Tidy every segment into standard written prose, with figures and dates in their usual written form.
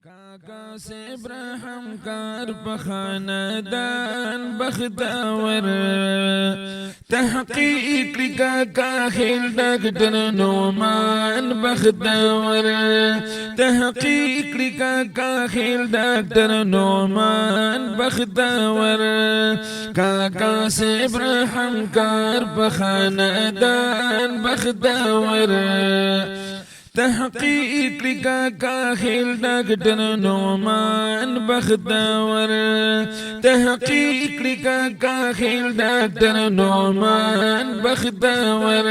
काका से इब्राहिम कार बखानदान बख्तावर तहकीक काका खिल डॉक्टर नोमान बख्तावर तहकीक काका खिल डॉक्टर नोमान बख्तावर काका से इब्राहिम कार बखानदान बख्तावर تحقيق لكاكا خيل دكتور نومان بختاور تحقيق لكاكا خيل دكتور نومان بختاور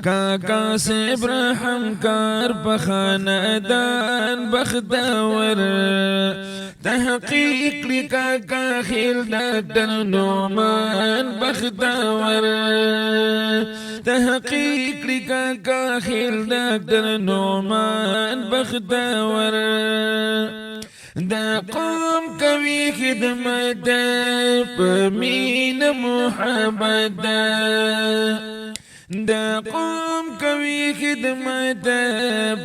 كاكا سيبراهيم كار بخاندان بختاور تحقيق لكاكا خيل دكتور نومان بختاور تحقيق لكاكا خيل دكتور نومان بختاور دا قوم کوي خدمت پمین محبت دا قوم کوي خدمت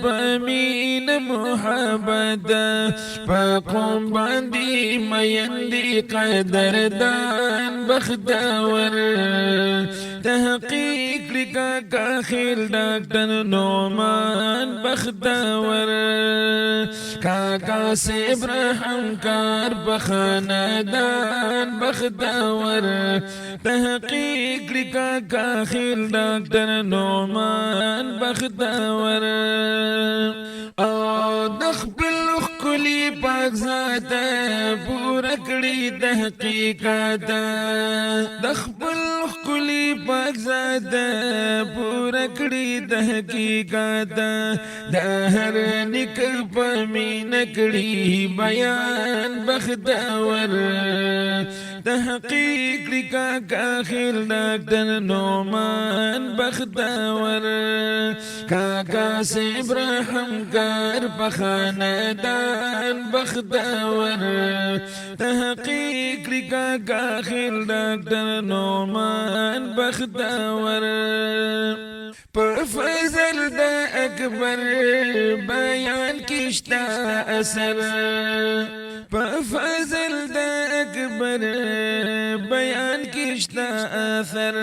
پمین محبت پاقوم باندې مېندې قدردان بختاور تحقیق لکاکا خیل ډاکټر نومان بختاور کاکا سے ابراہیم کار بخاندان بختاور تحقیق لکاکا خیل ڈاکٹر نومان بختاور او دخبل خلی پاک ذات پورا کڑی تحقیقات دخبل خلی پاک ذات پورا کڑی تحقیقات دہر نکل پمین کڑی بیان بختاور تحقیق لکاکا خیل ڈاکٹر نومان بختاور کاکا سے ابراہیم کار بخاندان بختاور تحقیق لکاکا خیل ڈاکٹر نومان بختاور پر فضل دا اکبر بیان کشتا اثر پر فضل دا اکبر بیان کشتا اثر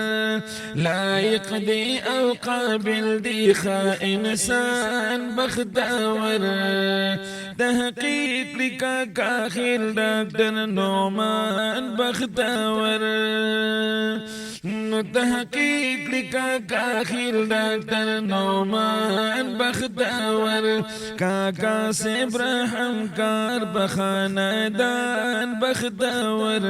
لائق دی او قابل دی خا انسان بختاور تحقیق لکاکا خیل ڈاکٹر نومان بختاور تحقیق لکاکا خیل ڈاکٹر نومان بختاور کاکا سے ابراہیم کار بخاندان بختاور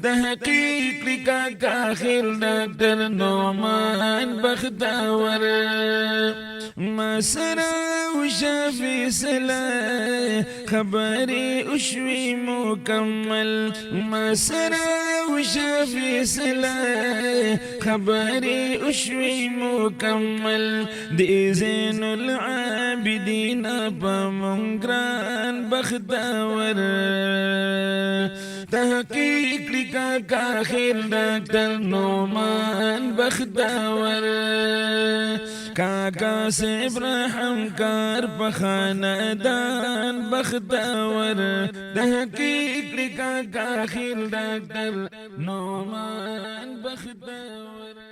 تحقیق لکاکا خیل ڈاکٹر نومان بختاور مسرا وشافی سلا خبری اشوی مکمل مسرا وشافی سلا خبری اشوی مکمل دی زین العابدین پمنگران بختاور تحقیق لکاکا خیل ڈاکٹر نومان بختاور کاکا سے ابراہیم کار بخاندان بختاور تحقیق لکاکا خیل ڈاکٹر نومان بختاور